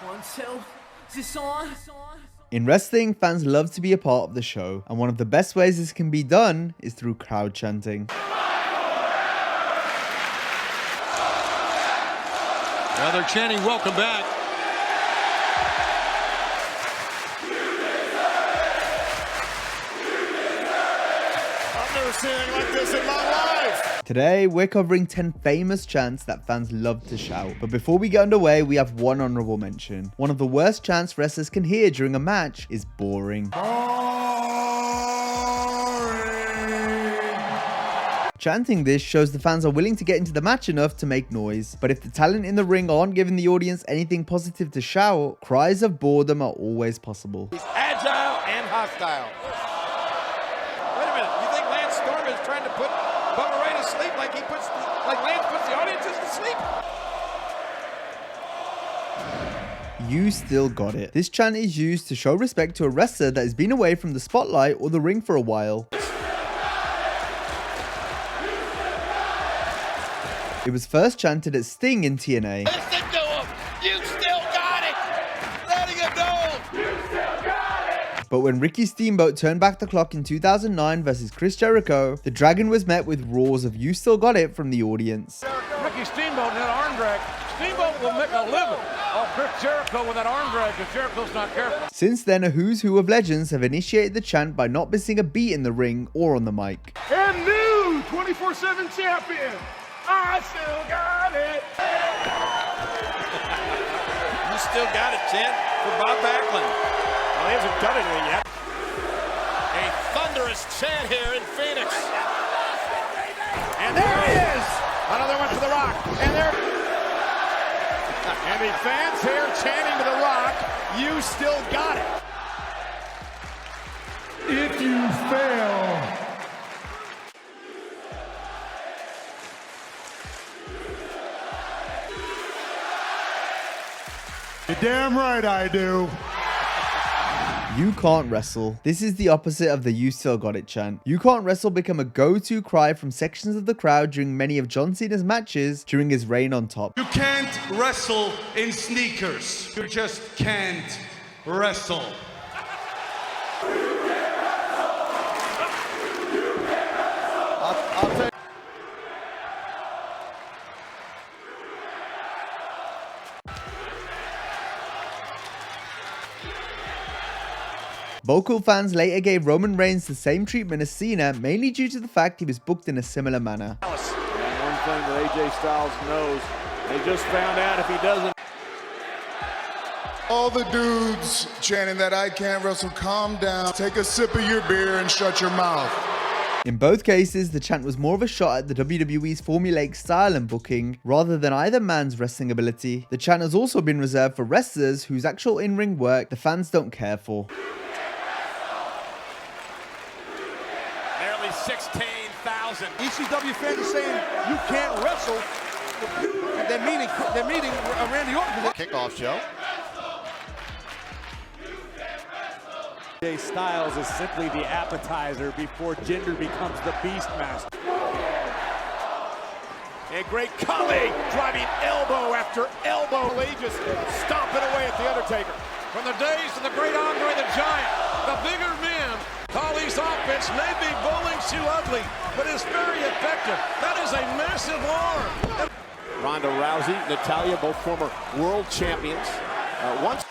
1, 2, is this on? In wrestling, fans love to be a part of the show, and one of the best ways this can be done is through crowd chanting. Now they're chanting, welcome back. I've never seen anything like this in my life. Today, we're covering 10 famous chants that fans love to shout. But before we get underway, we have one honorable mention. One of the worst chants wrestlers can hear during a match is boring. Chanting this shows the fans are willing to get into the match enough to make noise, but if the talent in the ring aren't giving the audience anything positive to shout, cries of boredom are always possible. He's agile and hostile. Wait a minute, you think Lance Storm is trying to put Bubba Ray to sleep like Lance puts the audiences to sleep? You still got it. This chant is used to show respect to a wrestler that has been away from the spotlight or the ring for a while. It was first chanted at Sting in TNA. Listen to him! You still got it! Letting him know! You still got it! But when Ricky Steamboat turned back the clock in 2009 versus Chris Jericho, the Dragon was met with roars of "You still got it" from the audience. Ricky Steamboat in that arm drag. Steamboat will make a living off Chris Jericho with that arm drag if Jericho's not careful. Since then, a who's who of legends have initiated the chant by not missing a beat in the ring or on the mic. And new 24/7 champion, I still got it. You still got it, chant for Bob Backlund. Well, he hasn't done anything yet. A thunderous chant here in Phoenix. And there he is! Another one for The Rock. And there... And the fans here chanting to The Rock, you still got it. If you fail, you're damn right I do. You can't wrestle. This is the opposite of the "You still got it" chant. You can't wrestle become a go-to cry from sections of the crowd during many of John Cena's matches during his reign on top. You can't wrestle in sneakers. You just can't wrestle. I'll tell you. Vocal fans later gave Roman Reigns the same treatment as Cena, mainly due to the fact he was booked in a similar manner. and one thing that AJ Styles knows, they just found out if he doesn't. All the dudes chanting that I can't wrestle, calm down, take a sip of your beer and shut your mouth. In both cases, the chant was more of a shot at the WWE's formulaic style and booking, rather than either man's wrestling ability. The chant has also been reserved for wrestlers whose actual in-ring work the fans don't care for. Nearly 16,000. ECW fans are saying you can't wrestle. They're meeting Randy Orton. Kickoff show. AJ Styles is simply the appetizer before Jinder becomes the Beastmaster. And great colleague driving elbow after elbow. Lee just stomping away at The Undertaker. From the days of the great Andre the Giant, the bigger men. Khali's offense may be bowling too ugly, but it's very effective. That is a massive arm. Ronda Rousey, Natalya, both former world champions. Once.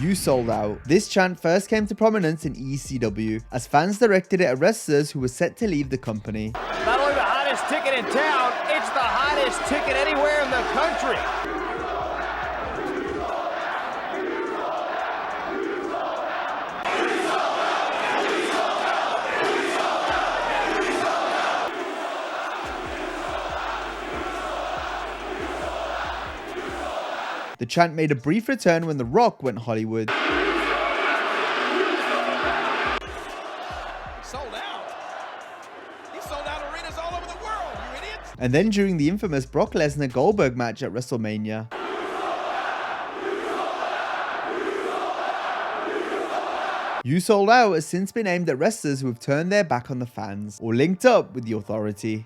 You sold out. This chant first came to prominence in ECW, as fans directed it at wrestlers who were set to leave the company. Not only the hottest ticket in town, it's the hottest ticket anywhere in the country. The chant made a brief return when The Rock went Hollywood. Sold out. He sold out arenas all over the world, you idiots. And then during the infamous Brock Lesnar-Goldberg match at WrestleMania. You Sold Out has since been aimed at wrestlers who have turned their back on the fans or linked up with the authority.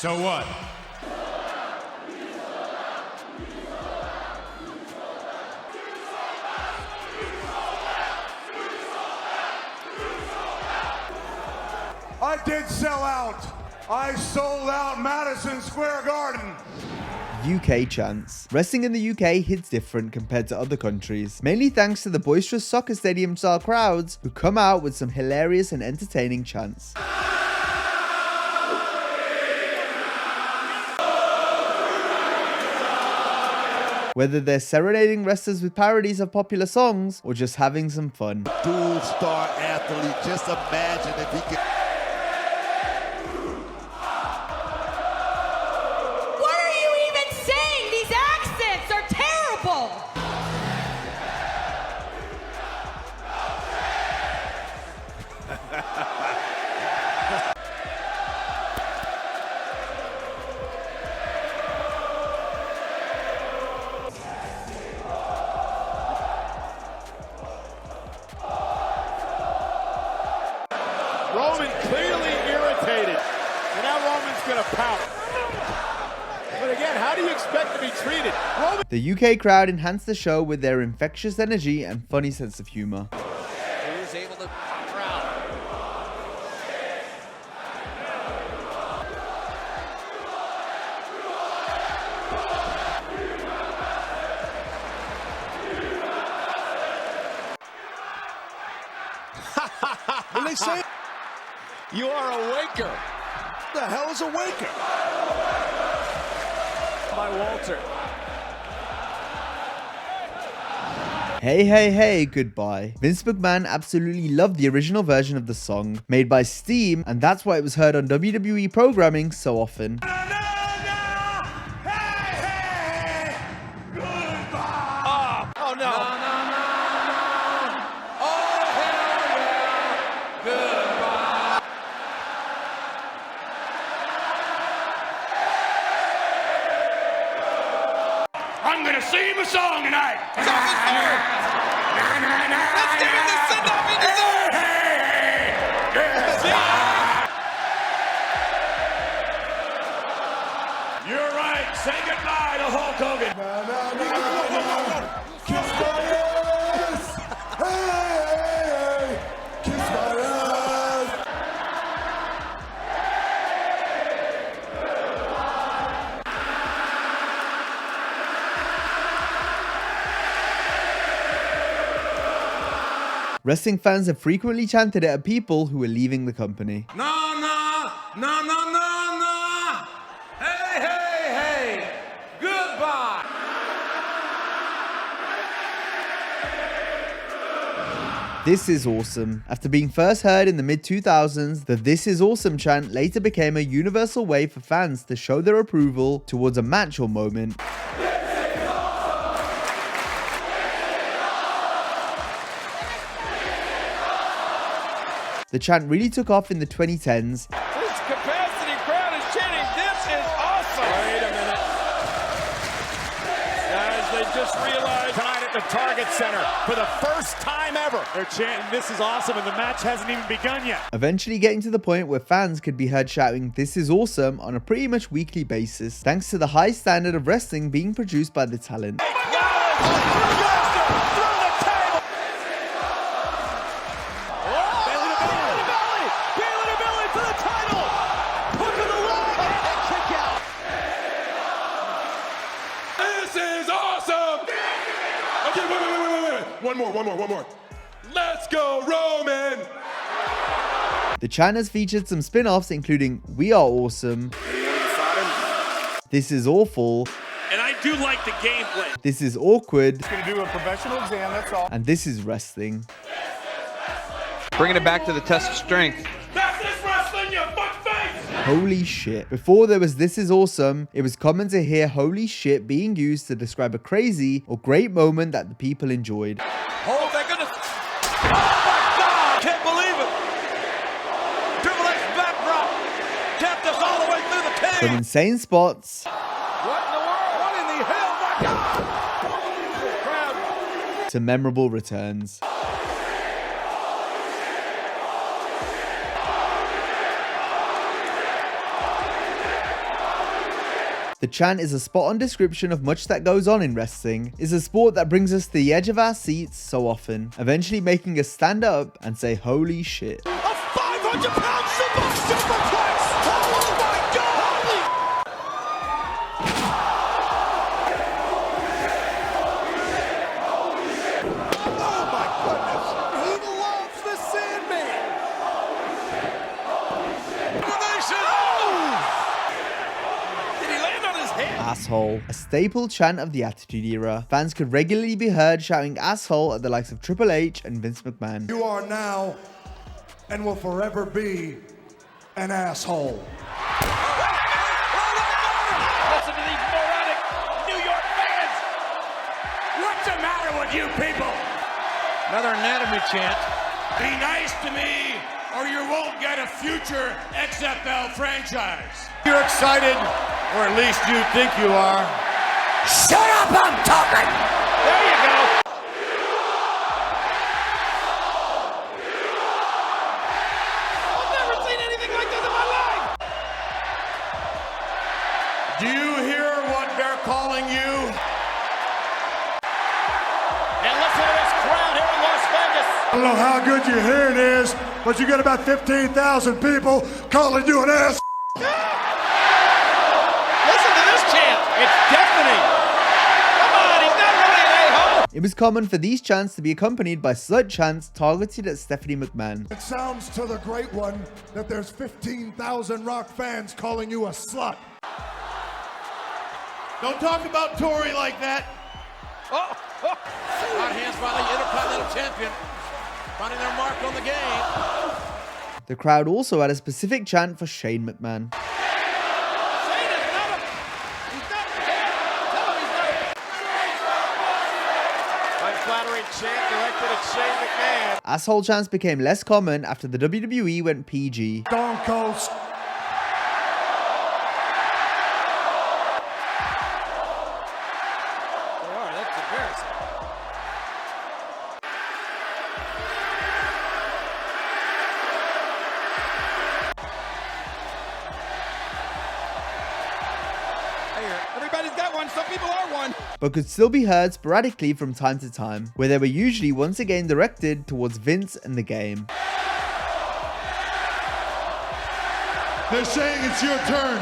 So what? I did sell out. I sold out Madison Square Garden. UK chants. Wrestling in the UK hits different compared to other countries, mainly thanks to the boisterous soccer stadium style crowds who come out with some hilarious and entertaining chants. Whether they're serenading wrestlers with parodies of popular songs or just having some fun. Dual star athlete, just imagine if he could. What are you even saying? These accents are terrible! Roman clearly irritated. And now Roman's going to pout. But again, how do you expect to be treated? Roman. The UK crowd enhanced the show with their infectious energy and funny sense of humor. He was able to crowd. What they say? You are a waker. What the hell is a waker? By Walter. Hey, hey, hey, goodbye. Vince McMahon absolutely loved the original version of the song, made by Steam, and that's why it was heard on WWE programming so often. Oh, no. I'm gonna sing a song tonight. Let's give him the send-off he deserves. You're right. Say goodbye to Hulk Hogan. Kiss my ass. Hey, kiss my ass. Wrestling fans have frequently chanted it at people who were leaving the company. No, no, no, no, no, no. Hey, hey, hey. Goodbye. This is awesome. After being first heard in the mid-2000s, the This Is Awesome chant later became a universal way for fans to show their approval towards a match or moment. The chant really took off in the 2010s. This capacity crowd is chanting, "This is awesome." Wait a minute. Guys, they just realized tonight at the Target Center for the first time ever. They're chanting, "This is awesome," and the match hasn't even begun yet. Eventually getting to the point where fans could be heard shouting "This is awesome" on a pretty much weekly basis, thanks to the high standard of wrestling being produced by the talent. This is awesome. Okay, wait. One more. Let's go, Roman. The chant has featured some spin-offs including "We Are Awesome," "This Is Awful," And I do like the gameplay. "This Is Awkward," Gonna do a professional exam, that's all. and "This Is Wrestling." Bringing it back to the test of strength. That's this wrestling, you fuckface. Holy shit. Before there was "This Is Awesome," it was common to hear "holy shit" being used to describe a crazy or great moment that the people enjoyed. Oh, my goodness. Oh, my God. Can't believe it. Triple X backdrop. Kept us all the way through the From cage. insane spots What in the world? What in the hell? My God! Crowd. to memorable returns. chant is a spot-on description of much that goes on in wrestling. It's a sport that brings us to the edge of our seats so often, eventually making us stand up and say holy shit. A 500-pound superplex! Oh my God! Oh my goodness! He loves the Sandman! Did he land on his head? Asshole. A staple chant of the Attitude Era. Fans could regularly be heard shouting asshole at the likes of Triple H and Vince McMahon. You are now and will forever be an asshole. Listen to these moronic New York fans. What's the matter with you people? Another anatomy chant. Be nice to me, or you won't get a future XFL franchise. You're excited, or at least you think you are. Shut up, I'm talking! There you go. I've never seen anything like this in my life. Do you hear what they're calling you? And listen to this crowd here in Las Vegas. I don't know how good your hearing is, but you got about 15,000 people calling you an ass. Listen to this chant. It's deafening. Come on, he's not really an a-hole. It was common for these chants to be accompanied by slut chants targeted at Stephanie McMahon. It sounds to the great one that there's 15,000 Rock fans calling you a slut. Don't talk about Tori like that. Hot hands by the Intercontinental Champion. Finding their mark on the game. The crowd also had a specific chant for Shane McMahon. Shane is not a... He's not... Tell him he's not a... Unflattering chant directed at Shane McMahon. Asshole chants became less common after the WWE went PG. Stone Cold. They are, that's embarrassing. Everybody's got one, some people are one. But could still be heard sporadically from time to time, where they were usually once again directed towards Vince and the game. They're saying it's your turn.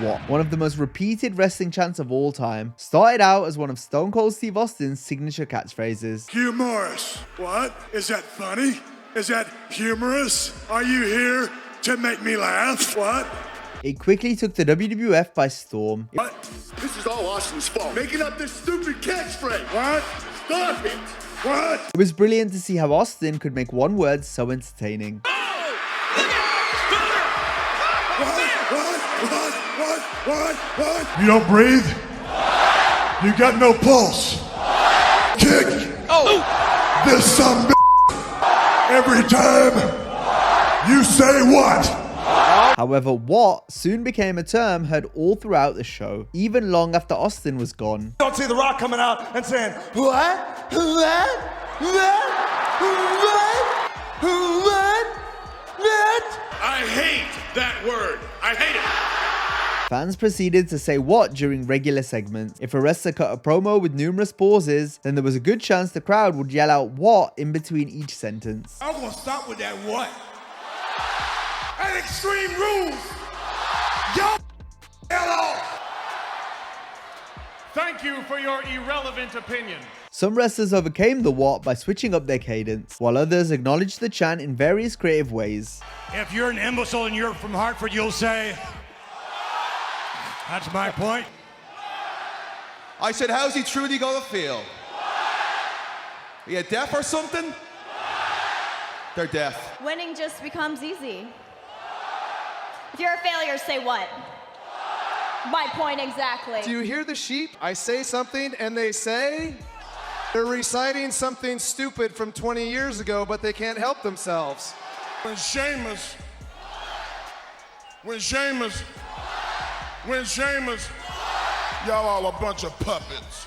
What? One of the most repeated wrestling chants of all time, started out as one of Stone Cold Steve Austin's signature catchphrases. Hugh Morris. What? Is that funny? Is that humorous? Are you here to make me laugh? What? It quickly took the WWF by storm. What? This is all Austin's fault. Making up this stupid catchphrase. What? Stop it. What? It was brilliant to see how Austin could make one word so entertaining. What? You don't breathe? You got no pulse. Kick. Oh! This son of a every time you say what? However, what soon became a term heard all throughout the show, even long after Austin was gone. You don't see The Rock coming out and saying, what? I hate that word. I hate it. Fans proceeded to say what during regular segments. If a wrestler cut a promo with numerous pauses, then there was a good chance the crowd would yell out what in between each sentence. I'm gonna stop with that what? At Extreme Rules! Yo! Hello! Thank you for your irrelevant opinion. Some wrestlers overcame the what by switching up their cadence, while others acknowledged the chant in various creative ways. If you're an imbecile and you're from Hartford, you'll say, that's my point. I said, how's he truly gonna feel? Are you deaf or something? They're deaf. Winning just becomes easy. If you're a failure, say what? My point exactly. Do you hear the sheep? I say something and they say they're reciting something stupid from 20 years ago, but they can't help themselves. When Sheamus, y'all all a bunch of puppets.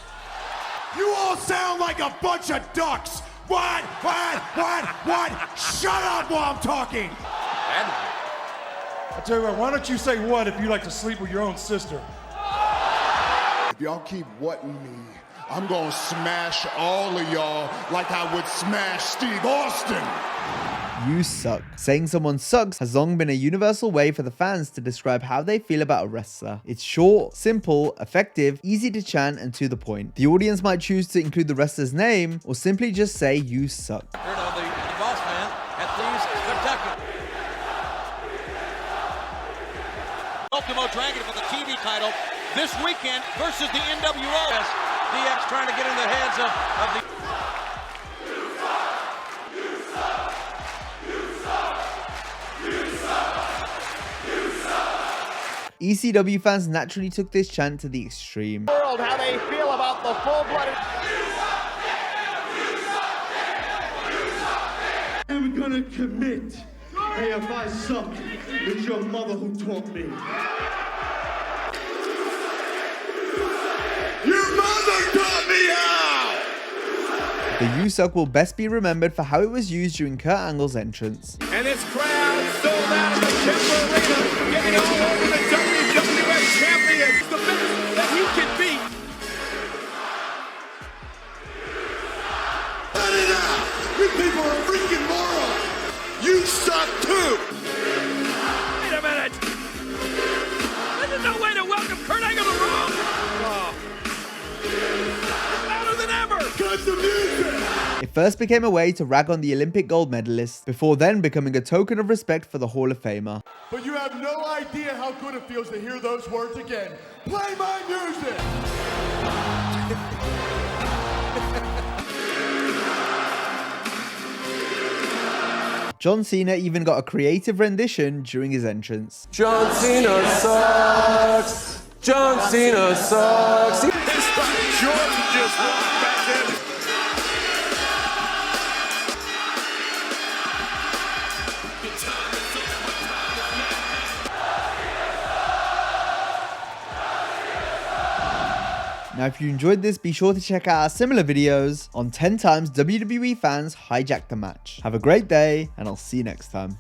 You all sound like a bunch of ducks What? Shut up while I'm talking! I tell you what, why don't you say what if you like to sleep with your own sister? If y'all keep whatting me, I'm gonna smash all of y'all like I would smash Steve Austin. You suck. Saying someone sucks has long been a universal way for the fans to describe how they feel about a wrestler. It's short, simple, effective, easy to chant, and to the point. The audience might choose to include the wrestler's name or simply just say you suck. The boss man at these spectacular. Ultimo Dragon for the TV title this weekend versus the NWO. DX trying to get in the heads of the... ECW fans naturally took this chant to the extreme. World, how they feel about the full-blooded. I'm gonna commit. Hey, if I suck, it's your mother who taught me. Your mother taught me how! The You Suck will best be remembered for how it was used during Kurt Angle's entrance. And this crowd sold out of the Kemper Arena, getting all over the WWF champion. It's the best that he can beat. Cut it out! You people are freaking morons! You suck too! Wait a minute. There's no way to welcome Kurt Angle to Raw. Louder than ever. Cut the music! It first became a way to rag on the Olympic gold medalist, before then becoming a token of respect for the Hall of Famer. But you have no idea how good it feels to hear those words again. Play my music! John Cena even got a creative rendition during his entrance. John Cena sucks. John Cena sucks. Jordan just walked back in. Now if you enjoyed this, be sure to check out our similar videos on 10 times WWE fans hijacked the match. Have a great day, and I'll see you next time.